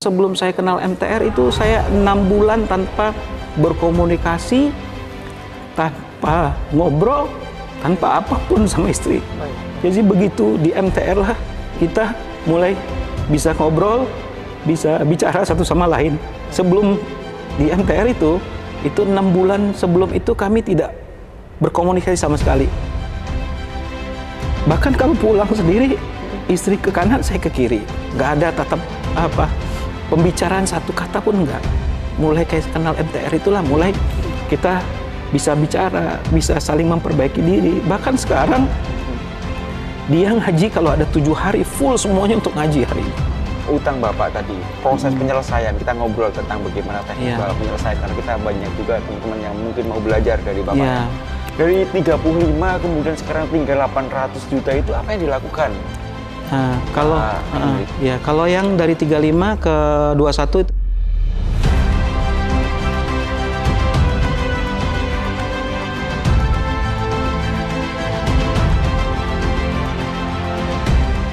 Sebelum saya kenal MTR itu saya 6 bulan tanpa berkomunikasi, tanpa ngobrol, tanpa apapun sama istri. Jadi begitu di MTR lah kita mulai bisa ngobrol, bisa bicara satu sama lain. Sebelum di MTR itu 6 bulan sebelum itu kami tidak berkomunikasi sama sekali. Bahkan kalau pulang sendiri, istri ke kanan, saya ke kiri. Nggak ada tatap pembicaraan satu kata pun enggak. Mulai kayak kenal MTR itulah mulai kita bisa bicara, bisa saling memperbaiki diri. Bahkan sekarang dia ngaji kalau ada 7 hari full semuanya untuk ngaji hari ini. Utang Bapak tadi, proses penyelesaian, kita ngobrol tentang bagaimana teknik Bapak menyelesaikan, karena kita banyak juga teman-teman yang mungkin mau belajar dari Bapak. Dari 35 kemudian sekarang tinggal 800 juta itu apa yang dilakukan? Nah, kalau yang dari 35 ke 21 itu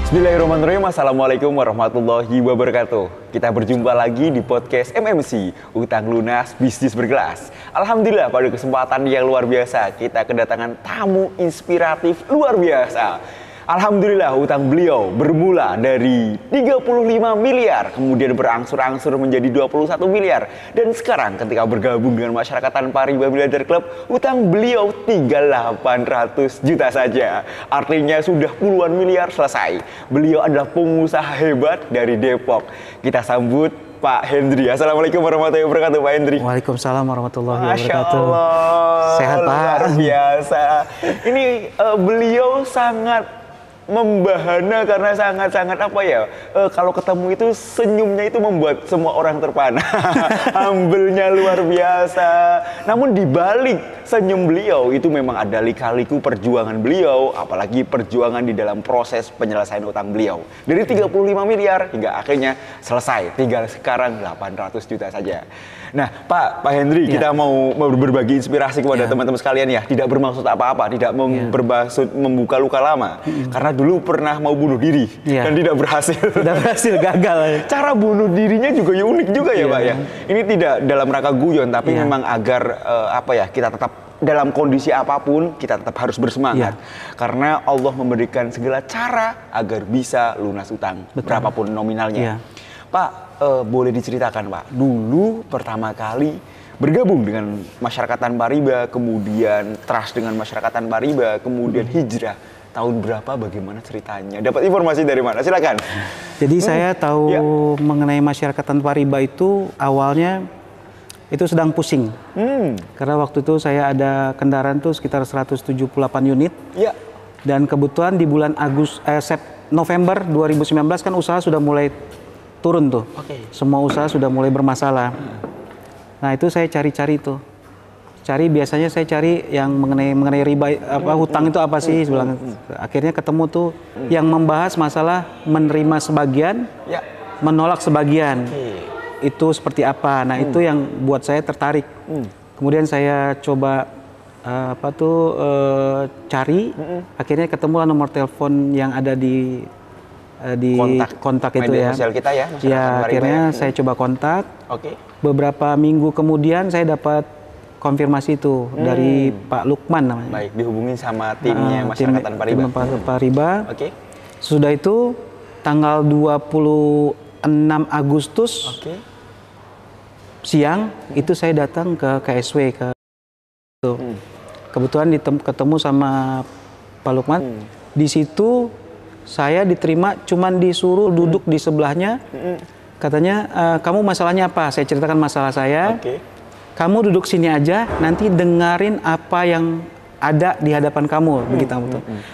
Bismillahirrahmanirrahim. Assalamualaikum warahmatullahi wabarakatuh. Kita berjumpa lagi di podcast MMC, Utang Lunas Bisnis Berkelas. Alhamdulillah pada kesempatan yang luar biasa kita kedatangan tamu inspiratif luar biasa. Alhamdulillah utang beliau bermula dari 35 miliar, kemudian berangsur-angsur menjadi 21 miliar. Dan sekarang ketika bergabung dengan Masyarakat Tanpa Riba Miliarder Club, utang beliau tinggal 800 juta saja. Artinya sudah puluhan miliar selesai. Beliau adalah pengusaha hebat dari Depok. Kita sambut Pak Hendry. Assalamualaikum warahmatullahi wabarakatuh, Pak Hendry. Waalaikumsalam warahmatullahi wabarakatuh. Masya Allah. Sehat, Pak. Luar biasa. Ini beliau sangat membahana karena sangat-sangat kalau ketemu itu senyumnya itu membuat semua orang terpana. Humble-nya luar biasa. Namun di balik senyum beliau itu memang ada lika-liku perjuangan beliau, apalagi perjuangan di dalam proses penyelesaian utang beliau. Dari 35 miliar hingga akhirnya selesai, tinggal sekarang 800 juta saja. Nah, Pak Hendry, kita mau berbagi inspirasi kepada teman-teman sekalian ya. Tidak bermaksud apa-apa, tidak bermaksud membuka luka lama. Karena dulu pernah mau bunuh diri dan tidak berhasil. Tidak berhasil, gagal. Cara bunuh dirinya juga unik juga ya, Pak ya. Ini tidak dalam rangka guyon, tapi memang agar kita tetap dalam kondisi apapun kita tetap harus bersemangat. Karena Allah memberikan segala cara agar bisa lunas utang, berapapun nominalnya. Pak, boleh diceritakan Pak, dulu pertama kali bergabung dengan Masyarakat Tanpa Riba, kemudian trust dengan Masyarakat Tanpa Riba, kemudian hijrah. Tahun berapa, bagaimana ceritanya? Dapat informasi dari mana? Silakan. Jadi saya tahu mengenai Masyarakat Tanpa Riba itu awalnya itu sedang pusing. Karena waktu itu saya ada kendaraan tuh sekitar 178 unit. Dan kebetulan di bulan November 2019 kan usaha sudah mulai turun tuh. Semua usaha sudah mulai bermasalah. Nah, itu saya cari-cari tuh. Biasanya saya cari yang mengenai riba, hutang itu apa sih sebenarnya. Akhirnya ketemu tuh yang membahas masalah menerima sebagian, menolak sebagian. Itu seperti apa? Nah, itu yang buat saya tertarik. Kemudian saya coba cari, akhirnya ketemu nomor telepon yang ada di kontak itu media sosial kita ya. Akhirnya saya coba kontak. Beberapa minggu kemudian saya dapat konfirmasi itu dari Pak Lukman namanya. Baik, dihubungin sama timnya Masyarakat Tanpa Riba. Tim Tanpa Riba. Sudah itu tanggal 26 Agustus siang itu saya datang ke KSW kebetulan ketemu sama Pak Lukman. Di situ saya diterima, cuman disuruh duduk di sebelahnya. Katanya, kamu masalahnya apa? Saya ceritakan masalah saya. Kamu duduk sini aja, nanti dengerin apa yang ada di hadapan kamu. Begitu.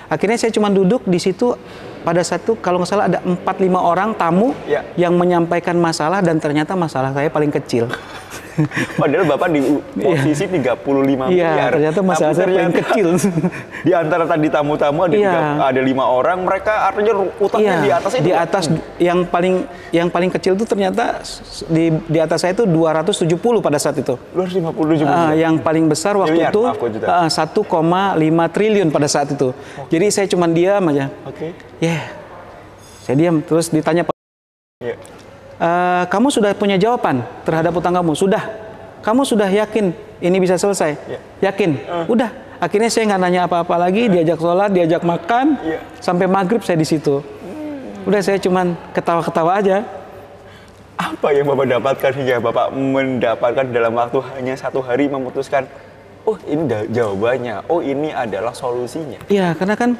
Akhirnya saya cuma duduk di situ. Pada saat itu, kalau nggak salah ada 4-5 orang tamu yang menyampaikan masalah, dan ternyata masalah saya paling kecil. Padahal Bapak di posisi 35 miliar. Ternyata masalah saya paling kecil. Di antara tadi tamu-tamu ada 5 orang, mereka artinya utangnya di atas itu. Di atas yang paling kecil itu ternyata di atas saya itu 270 pada saat itu. 250. Yang paling besar waktu itu 1,5 triliun pada saat itu. Jadi saya cuma diam aja. Saya diam, terus ditanya kamu sudah punya jawaban terhadap utang kamu? Sudah. Kamu sudah yakin ini bisa selesai? Yakin? Udah. Akhirnya saya nggak nanya apa-apa lagi, diajak sholat, diajak makan, sampai maghrib saya di situ. Udah, saya cuman ketawa-ketawa aja. Apa yang Bapak dapatkan hingga Bapak mendapatkan dalam waktu hanya 1 hari memutuskan, oh ini jawabannya, oh ini adalah solusinya? Iya, karena kan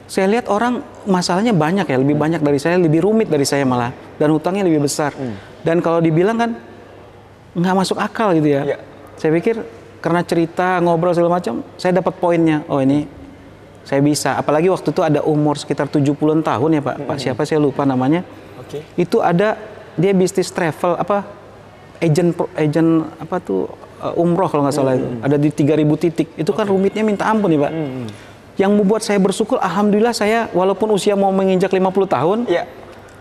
saya lihat orang masalahnya banyak ya, lebih banyak dari saya, lebih rumit dari saya malah, dan hutangnya lebih besar. Dan kalau dibilang kan nggak masuk akal gitu ya. Saya pikir karena cerita, ngobrol segala macam, saya dapat poinnya. Oh ini saya bisa. Apalagi waktu itu ada umur sekitar 70-an tahun ya Pak. Pak siapa saya lupa namanya. Itu ada dia bisnis travel agent apa tuh umroh kalau nggak salah itu. Ada di 3.000 titik. Itu kan rumitnya minta ampun ya Pak. Yang membuat saya bersyukur, alhamdulillah saya walaupun usia mau menginjak 50 tahun,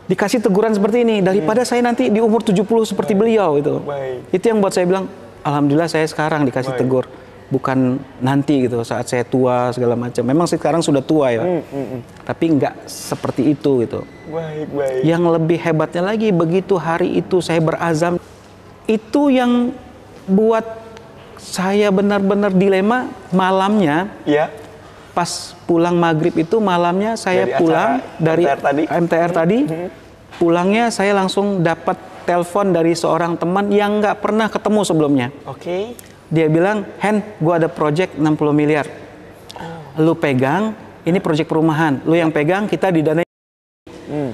dikasih teguran seperti ini daripada saya nanti di umur 70 seperti beliau itu. Itu yang buat saya bilang, alhamdulillah saya sekarang dikasih tegur. Bukan nanti gitu saat saya tua segala macam. Memang sekarang sudah tua ya, tapi nggak seperti itu gitu. Yang lebih hebatnya lagi, begitu hari itu saya berazam, itu yang buat saya benar-benar dilema malamnya. Pas pulang maghrib itu malamnya saya pulang dari MTR tadi, pulangnya saya langsung dapat telepon dari seorang teman yang nggak pernah ketemu sebelumnya. Dia bilang, Hen, gue ada project 60 miliar. Lu pegang, ini project perumahan. Lu yang pegang, kita didanai.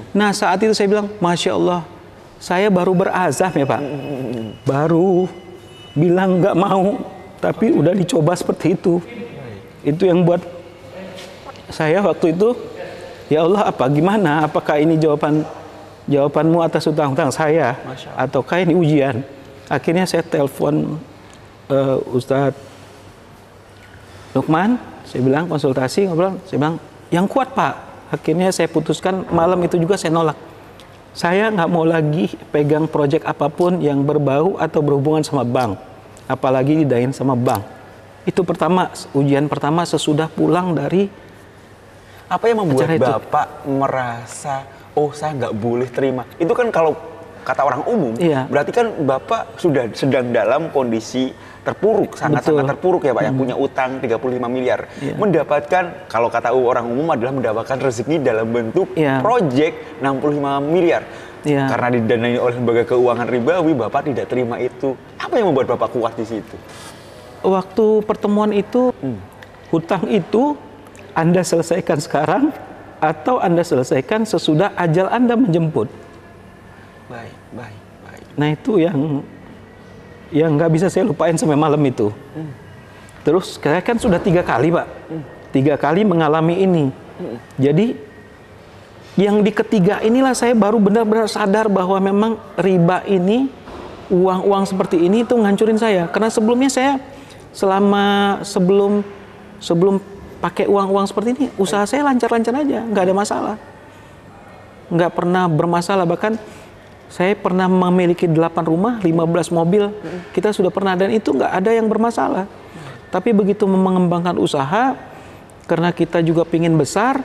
Nah saat itu saya bilang, Masya Allah, saya baru berazam ya Pak. Baru bilang nggak mau, tapi udah dicoba seperti itu. Itu yang buat saya waktu itu, ya Allah apa gimana? Apakah ini jawabanmu atas utang-utang saya? Ataukah ini ujian? Akhirnya saya telepon Ustadz Lukman, saya bilang konsultasi, ngobrol, saya bilang yang kuat Pak. Akhirnya saya putuskan malam itu juga saya nolak. Saya nggak mau lagi pegang proyek apapun yang berbau atau berhubungan sama bank, apalagi didain sama bank. Itu pertama, ujian pertama sesudah pulang dari. Apa yang membuat Bapak merasa, oh saya nggak boleh terima? Itu kan kalau kata orang umum, berarti kan Bapak sudah sedang dalam kondisi terpuruk, sangat-sangat terpuruk ya Pak, yang punya utang 35 miliar. Mendapatkan, kalau kata orang umum adalah mendapatkan rezeki dalam bentuk proyek 65 miliar. Karena didanai oleh lembaga keuangan ribawi, Bapak tidak terima itu. Apa yang membuat Bapak kuat di situ? Waktu pertemuan itu, hutang itu Anda selesaikan sekarang atau Anda selesaikan sesudah ajal Anda menjemput. Baik. Nah itu yang nggak bisa saya lupain sampai malam itu. Terus saya kan sudah 3 kali Pak, 3 kali mengalami ini. Jadi yang di ketiga inilah saya baru benar-benar sadar bahwa memang riba ini, uang-uang seperti ini itu ngancurin saya. Karena sebelumnya saya sebelum pakai uang-uang seperti ini, usaha saya lancar-lancar aja, nggak ada masalah, nggak pernah bermasalah. Bahkan saya pernah memiliki 8 rumah, 15 mobil, kita sudah pernah, dan itu nggak ada yang bermasalah. Tapi begitu mengembangkan usaha, karena kita juga pingin besar,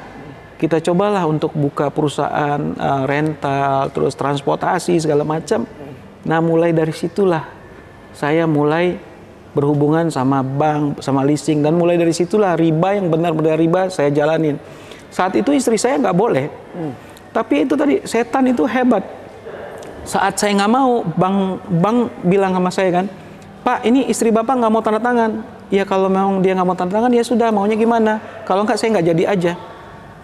kita cobalah untuk buka perusahaan rental, terus transportasi segala macam. Nah mulai dari situlah saya mulai berhubungan sama bank, sama leasing, dan mulai dari situlah riba yang benar-benar riba saya jalanin. Saat itu istri saya nggak boleh, tapi itu tadi setan itu hebat. Saat saya nggak mau, bank bilang sama saya kan, Pak ini istri Bapak nggak mau tanda tangan. Ya kalau memang dia nggak mau tanda tangan ya sudah, maunya gimana? Kalau nggak saya nggak jadi aja,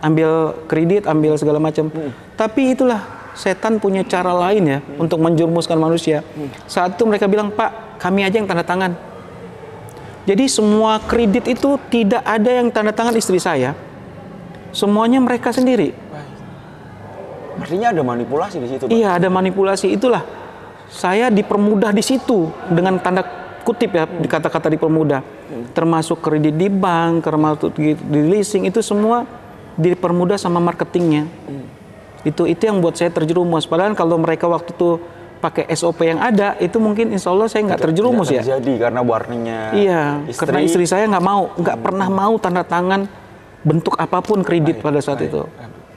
ambil kredit, ambil segala macam. Tapi itulah setan punya cara lain ya untuk menjerumuskan manusia. Saat itu mereka bilang, Pak kami aja yang tanda tangan. Jadi semua kredit itu tidak ada yang tanda tangan istri saya, semuanya mereka sendiri. Artinya ada manipulasi di situ, Pak? Iya, ada manipulasi. Itulah saya dipermudah di situ dengan tanda kutip ya, di kata-kata dipermudah. Termasuk kredit di bank, termasuk di leasing, itu semua dipermudah sama marketingnya. Itu yang buat saya terjerumus. Padahal kalau mereka waktu itu pakai SOP yang ada, itu mungkin insya Allah saya nggak terjerumus ya. Jadi karena warnanya. Iya, karena istri saya nggak pernah mau tanda tangan bentuk apapun kredit pada saat itu.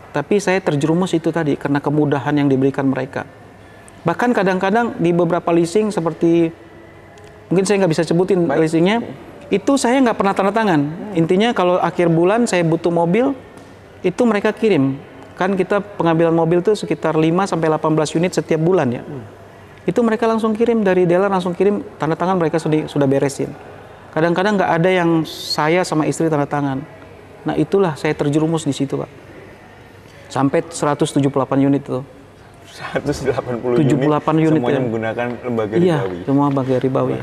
Tapi saya terjerumus itu tadi karena kemudahan yang diberikan mereka. Bahkan kadang-kadang di beberapa leasing seperti, mungkin saya nggak bisa sebutin leasingnya, itu saya nggak pernah tanda tangan. Intinya kalau akhir bulan saya butuh mobil, itu mereka kirim. Kan kita pengambilan mobil tuh sekitar 5-18 unit setiap bulan ya. Itu mereka langsung kirim, dari dealer langsung kirim, tanda tangan mereka sudah beresin. Kadang-kadang nggak ada yang saya sama istri tanda tangan. Nah itulah saya terjerumus di situ Pak. Sampai 178 unit tuh. 180 unit semuanya ya. menggunakan lembaga iya, ribawi. Semua lembaga ribawi.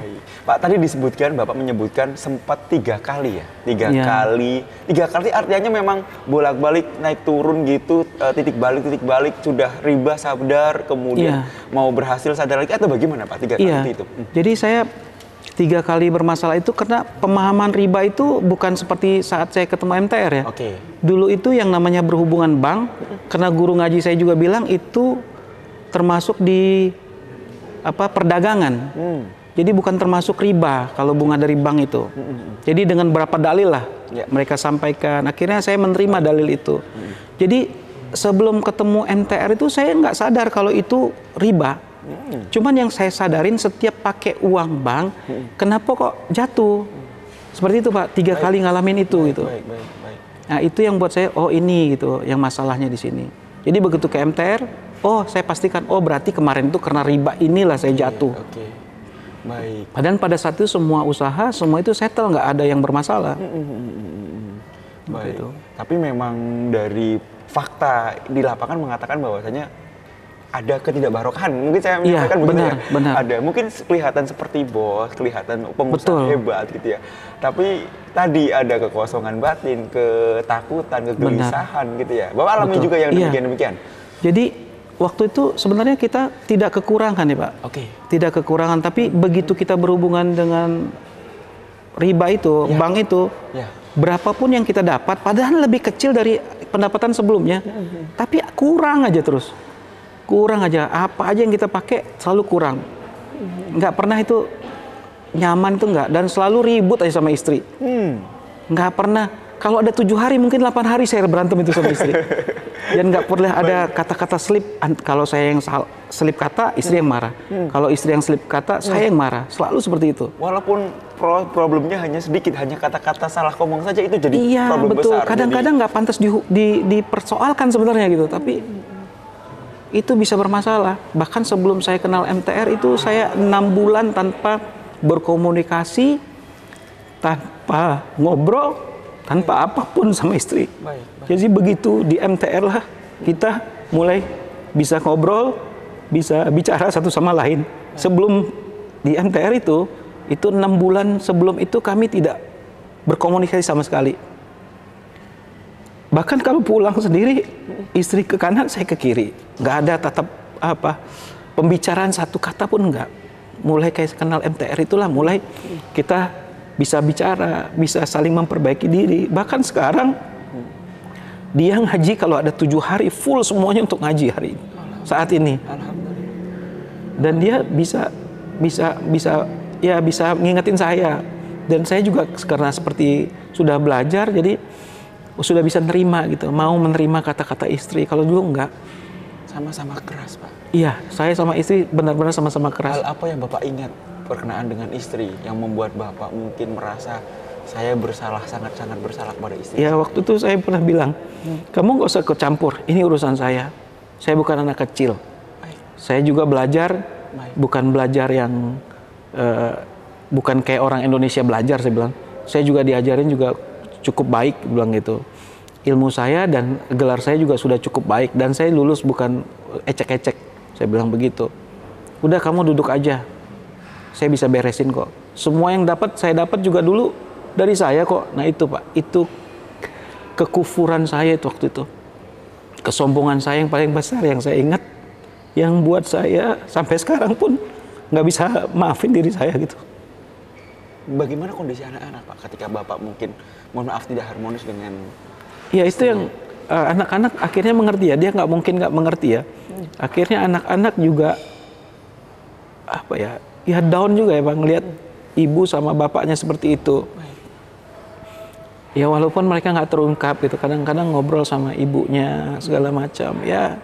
Pak, tadi disebutkan, Bapak menyebutkan sempat 3 kali ya? 3 kali artinya memang bolak-balik naik turun gitu, titik balik, sudah riba sadar, kemudian mau berhasil sadar lagi, atau bagaimana Pak 3 kali itu? Jadi saya 3 kali bermasalah itu karena pemahaman riba itu bukan seperti saat saya ketemu MTR ya. Dulu itu yang namanya berhubungan bank, karena guru ngaji saya juga bilang itu termasuk di perdagangan. Jadi bukan termasuk riba kalau bunga dari bank itu. Jadi dengan berapa dalil lah mereka sampaikan. Akhirnya saya menerima dalil itu. Jadi sebelum ketemu MTR itu saya nggak sadar kalau itu riba. Cuman yang saya sadarin setiap pakai uang bank, kenapa kok jatuh? Seperti itu Pak, 3 kali ngalamin itu gitu. Nah itu yang buat saya, oh ini gitu, yang masalahnya di sini. Jadi begitu ke MTR, oh saya pastikan, oh berarti kemarin itu karena riba inilah saya jatuh. Padahal pada saat itu semua usaha, semua itu settle, nggak ada yang bermasalah. Gitu. Tapi memang dari fakta di lapangan mengatakan bahwasanya ada ketidakbarokahan. Mungkin saya menyampaikan benar. Ada mungkin kelihatan seperti bos, kelihatan pengusaha hebat gitu ya. Tapi tadi ada kekosongan batin, ketakutan, kegelisahan gitu ya. Bapak alami juga yang demikian. Jadi waktu itu sebenarnya kita tidak kekurangan ya Pak. Tidak kekurangan, tapi begitu kita berhubungan dengan riba itu, bank itu, berapapun yang kita dapat, padahal lebih kecil dari pendapatan sebelumnya, tapi kurang aja terus. Kurang aja, apa aja yang kita pakai selalu kurang. Nggak pernah itu nyaman itu nggak, dan selalu ribut aja sama istri. Nggak pernah, kalau ada 7 hari mungkin 8 hari saya berantem itu sama istri. Dan nggak pernah ada kata-kata slip. Kalau saya yang slip kata, istri yang marah. Kalau istri yang slip kata, saya yang marah. Selalu seperti itu. Walaupun problemnya hanya sedikit, hanya kata-kata salah ngomong saja itu jadi problem betul. besar. Kadang-kadang nggak pantas dipersoalkan sebenarnya gitu, tapi itu bisa bermasalah. Bahkan sebelum saya kenal MTR itu saya 6 bulan tanpa berkomunikasi, tanpa ngobrol, tanpa apapun sama istri. Jadi begitu di MTR lah kita mulai bisa ngobrol, bisa bicara satu sama lain. Sebelum di MTR itu 6 bulan sebelum itu kami tidak berkomunikasi sama sekali. Bahkan kalau pulang sendiri, istri ke kanan, saya ke kiri. Nggak ada tatap pembicaraan satu kata pun nggak. Mulai kayak kenal MTR itulah, mulai kita bisa bicara, bisa saling memperbaiki diri. Bahkan sekarang, dia ngaji kalau ada 7 hari, full semuanya untuk ngaji hari ini. Saat ini. Dan dia bisa ngingetin saya. Dan saya juga karena seperti sudah belajar, jadi sudah bisa nerima gitu, mau menerima kata-kata istri. Kalau dulu enggak. Sama-sama keras Pak. Iya, saya sama istri benar-benar sama-sama keras. Hal apa yang Bapak ingat berkenaan dengan istri yang membuat Bapak mungkin merasa saya bersalah, sangat-sangat bersalah kepada istri? Ya waktu itu saya pernah bilang, kamu nggak usah ikut campur, ini urusan saya. Saya bukan anak kecil. Saya juga belajar, bukan belajar yang bukan kayak orang Indonesia belajar, saya bilang. Saya juga diajarin juga cukup baik, bilang gitu. Ilmu saya dan gelar saya juga sudah cukup baik, dan saya lulus bukan ecek-ecek, saya bilang begitu. Udah kamu duduk aja, saya bisa beresin kok. Semua yang saya dapat juga dulu dari saya kok. Nah itu Pak, itu kekufuran saya itu waktu itu. Kesombongan saya yang paling besar yang saya ingat, yang buat saya sampai sekarang pun nggak bisa maafin diri saya gitu. Bagaimana kondisi anak-anak Pak ketika Bapak mungkin, mohon maaf, tidak harmonis dengan... Ya itu yang anak-anak akhirnya mengerti ya, dia nggak mungkin nggak mengerti ya. Akhirnya anak-anak juga ya down juga ya Bang, ngelihat ibu sama bapaknya seperti itu. Ya walaupun mereka nggak terungkap gitu, kadang-kadang ngobrol sama ibunya segala macam ya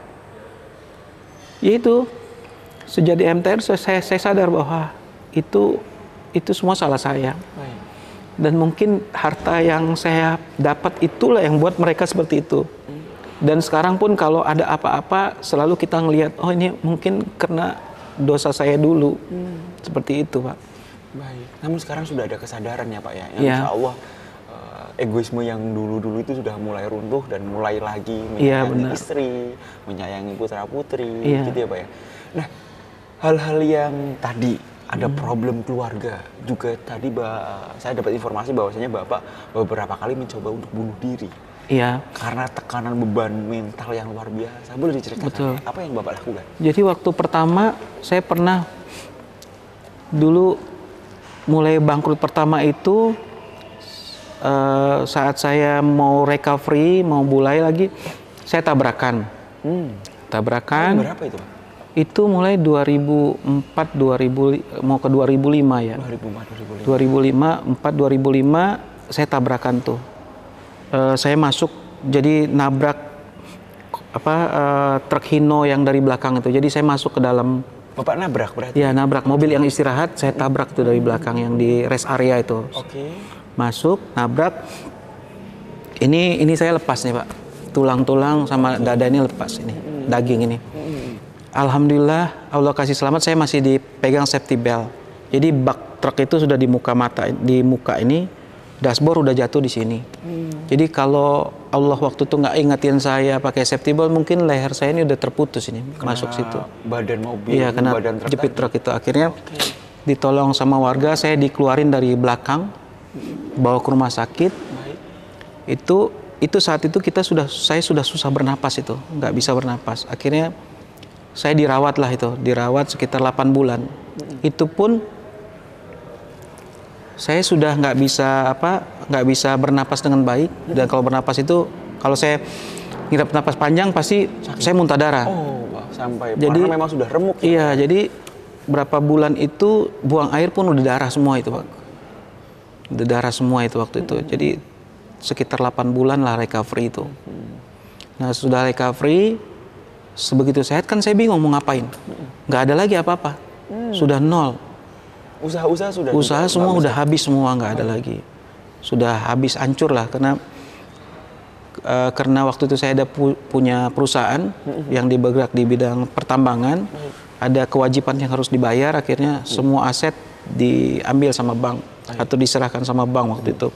itu. sejak di MTR saya sadar bahwa itu semua salah saya. Baik. Dan mungkin harta yang saya dapat itulah yang buat mereka seperti itu. Dan sekarang pun kalau ada apa-apa selalu kita ngelihat, oh ini mungkin karena dosa saya dulu. Seperti itu, Pak. Baik. Namun sekarang sudah ada kesadaran ya Pak ya. Yang Iya. insya Allah egoisme yang dulu-dulu itu sudah mulai runtuh dan mulai lagi Iya, menyayangi benar. istri, menyayangi putra-putri, Iya. gitu ya Pak ya. Nah, hal-hal yang tadi ada problem keluarga juga tadi saya dapat informasi bahwasanya Bapak beberapa kali mencoba untuk bunuh diri Iya. karena tekanan beban mental yang luar biasa. Boleh diceritakan Betul. ya, apa yang Bapak lakukan? Jadi waktu pertama saya pernah dulu mulai bangkrut pertama itu saat saya mau recovery, mau mulai lagi, saya tabrakan. Tabrakan. Tahun berapa itu Pak? Itu mulai 2004, mau ke 2005 ya. 2004, 2005. 2005 saya tabrakan tuh. Saya masuk jadi nabrak truk Hino yang dari belakang itu. Jadi saya masuk ke dalam. Bapak nabrak berarti? Ya, nabrak mobil yang istirahat, saya tabrak tuh dari belakang yang di rest area itu. Oke. Masuk, nabrak. Ini saya lepas nih Pak. Tulang-tulang sama dada ini lepas ini, daging ini. Alhamdulillah Allah kasih selamat, saya masih dipegang safety belt. Jadi bak truk itu sudah di muka ini, dashboard udah jatuh di sini. Jadi kalau Allah waktu itu nggak ingetin saya pakai safety belt, mungkin leher saya ini udah terputus ini, masuk situ. Badan mobil, Iya, kena badan truk jepit tadi. truk itu. Akhirnya ditolong sama warga, saya dikeluarin dari belakang, bawa ke rumah sakit. Baik. Itu saat itu saya sudah susah bernapas itu, nggak bisa bernapas. Akhirnya saya dirawat sekitar 8 bulan. Itu pun saya sudah nggak bisa bernapas dengan baik. Dan kalau bernapas itu, kalau saya ngirup napas panjang pasti saya muntah darah. Oh, wah, sampai Jadi karena memang sudah remuk ya? Iya, jadi berapa bulan itu buang air pun udah darah semua itu, Pak. Udah darah semua itu waktu itu. Jadi sekitar 8 bulan lah recovery itu. Nah, sudah recovery, sebegitu sehat kan saya bingung mau ngapain. Nggak ada lagi apa-apa. Sudah nol. Usaha-usaha sudah Usaha juga semua nggak udah habis semua, nggak ada lagi. Sudah habis, hancur lah karena waktu itu saya ada punya perusahaan yang bergerak di bidang pertambangan, ada kewajiban yang harus dibayar, akhirnya semua aset diambil sama bank atau diserahkan sama bank waktu itu.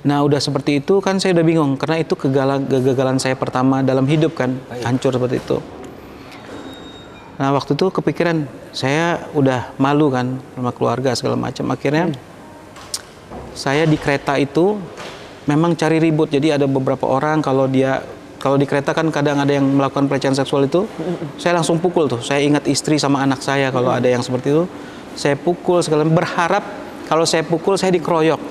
Nah, udah seperti itu kan saya udah bingung karena itu kegagalan saya pertama dalam hidup kan, hancur seperti itu. Nah, waktu itu kepikiran, saya udah malu kan sama keluarga segala macam. Akhirnya saya di kereta itu memang cari ribut. Jadi ada beberapa orang kalau di kereta kan kadang ada yang melakukan pelecehan seksual itu, saya langsung pukul tuh. Saya ingat istri sama anak saya kalau ada yang seperti itu, saya pukul segala, berharap kalau saya pukul saya dikeroyok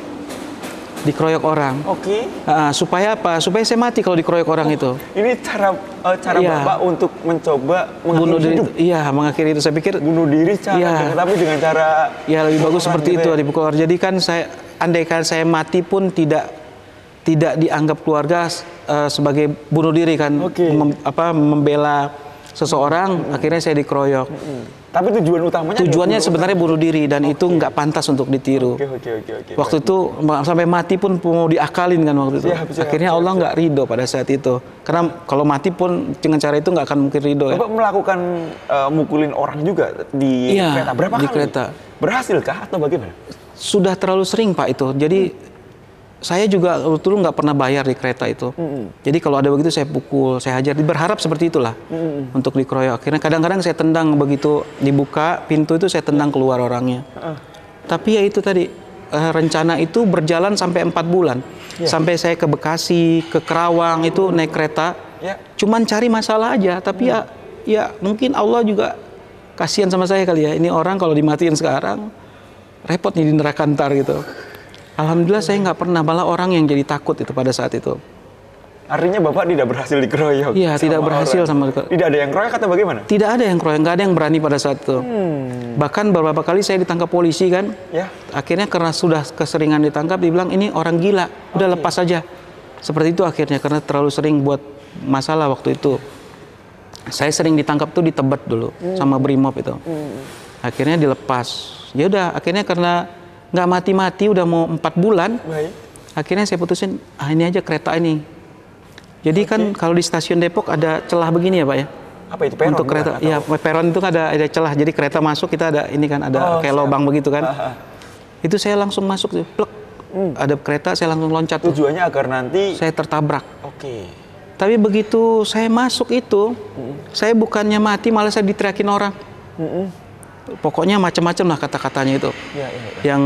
orang. Oke. Supaya apa? Supaya saya mati kalau dikeroyok orang itu. Ini cara Iya. Bapak untuk mencoba Bunuh mengakhiri diri. hidup. Iya, mengakhiri itu. Saya pikir Bunuh diri Iya. tapi dengan cara ya lebih bagus orang seperti gitu itu ya. dipukul orang. Jadi kan andaikan saya mati pun tidak dianggap keluarga sebagai bunuh diri kan, Oke. membela seseorang, akhirnya saya dikeroyok. Tapi tujuannya Tujuannya adalah sebenarnya bunuh diri dan itu nggak pantas untuk ditiru. Oke. Waktu itu sampai mati pun mau diakalin kan waktu itu. Siap, Akhirnya Allah nggak ridho pada saat itu. Karena kalau mati pun dengan cara itu nggak akan mungkin ridho ya. Bapak melakukan mukulin orang juga di Iya, kereta berapa di kali? kereta. Berhasil kah atau bagaimana? Sudah terlalu sering Pak itu. Jadi saya juga dulu nggak pernah bayar di kereta itu. Jadi kalau ada begitu saya pukul, saya hajar. Berharap seperti itulah untuk dikeroyok. Akhirnya kadang-kadang saya tendang, begitu dibuka pintu itu saya tendang keluar orangnya. Tapi ya itu tadi rencana itu berjalan sampai 4 bulan. Sampai saya ke Bekasi, ke Kerawang itu naik kereta. Ya. Cuman cari masalah aja. Tapi ya mungkin Allah juga kasihan sama saya kali ya. Ini orang kalau dimatiin sekarang repot nih di neraka ntar gitu. Alhamdulillah saya nggak pernah, malah orang yang jadi takut itu pada saat itu. Artinya Bapak tidak berhasil dikeroyok? Iya, tidak berhasil sama. Tidak ada yang keroyok atau bagaimana? Tidak ada yang keroyok, nggak ada yang berani pada saat itu. Bahkan beberapa kali saya ditangkap polisi kan. Ya. Akhirnya karena sudah keseringan ditangkap, dibilang ini orang gila, udah lepas aja. Seperti itu akhirnya karena terlalu sering buat masalah waktu itu. Saya sering ditangkap tuh di Tebet dulu sama Brimob itu. Akhirnya dilepas. Ya udah, akhirnya karena nggak mati-mati udah mau 4 bulan. Baik. Akhirnya saya putusin, ini aja kereta ini. Jadi kan kalau di stasiun Depok ada celah begini ya Pak ya. Apa itu, peron? Untuk kereta, ya peron itu kan ada celah. Jadi kereta masuk kita ada ini kan ada kayak lubang begitu kan. Itu saya langsung masuk tuh, plek. Ada kereta saya langsung loncat. Tujuannya agar nanti saya tertabrak. Oke. Tapi begitu saya masuk itu, saya bukannya mati malah saya diteriakin orang. Pokoknya macam-macam lah kata-katanya itu. Yang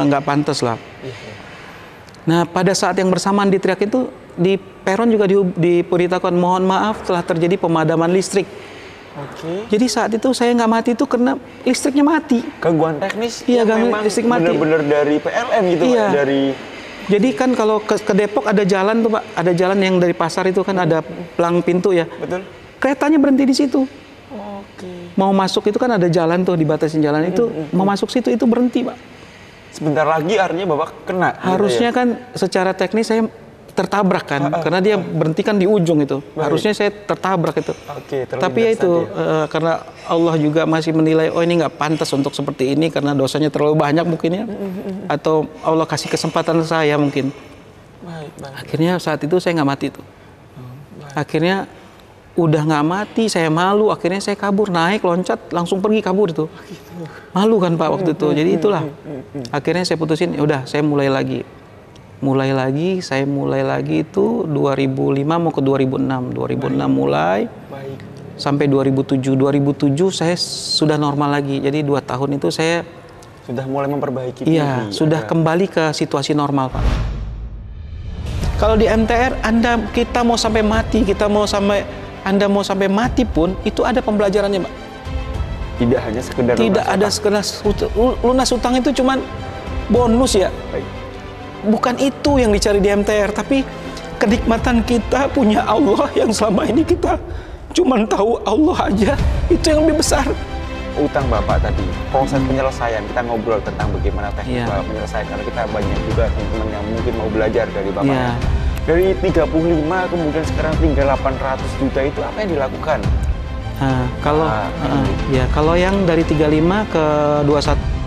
nggak pantas lah. Nah pada saat yang bersamaan diteriak itu, di peron juga diberitakan mohon maaf telah terjadi pemadaman listrik. Jadi saat itu saya nggak mati itu karena listriknya mati. Gangguan teknis. Iya, gangguan memang listrik mati. Bener-bener dari PLN gitu Iya. Pak, dari. Jadi kan kalau ke Depok ada jalan tuh Pak, ada jalan yang dari pasar itu kan ada pelang pintu ya. Betul. Keretanya berhenti di situ. Oke. Mau masuk itu kan ada jalan tuh, dibatasin jalan itu, mau masuk situ itu berhenti Pak. Sebentar lagi artinya Bapak kena. Harusnya gitu ya? kan secara teknis saya tertabrak kan, karena dia berhenti kan di ujung itu. Harusnya saya tertabrak itu. Oke, tapi ya itu karena Allah juga masih menilai, oh ini nggak pantas untuk seperti ini karena dosanya terlalu banyak mungkin ya, atau Allah kasih kesempatan saya mungkin. Akhirnya saat itu saya nggak mati itu. Akhirnya udah nggak mati, saya malu. Akhirnya saya kabur, naik, loncat, langsung pergi kabur itu. Malu kan Pak waktu itu. Jadi itulah. Akhirnya saya putusin, ya udah saya mulai lagi. Saya mulai lagi itu 2005 mau ke 2006. 2006 mulai. Sampai 2007. 2007 saya sudah normal lagi. Jadi 2 tahun itu saya sudah mulai memperbaiki. Iya, sudah kembali ke situasi normal, Pak. Kalau di MTR kita mau sampai mati, Anda mau sampai mati pun itu ada pembelajarannya, Pak. Tidak hanya sekedar tidak ada sekedar lunas utang itu cuman bonus ya. Bukan itu yang dicari di MTR, tapi kenikmatan kita punya Allah yang selama ini kita cuman tahu Allah aja, itu yang lebih besar. Utang Bapak tadi, proses penyelesaian, kita ngobrol tentang bagaimana teknik Bapak menyelesaikan, karena kita banyak juga teman-teman yang mungkin mau belajar dari Bapak. Dari 35 kemudian sekarang tinggal 800 juta itu apa yang dilakukan? Kalau yang dari 35 ke 21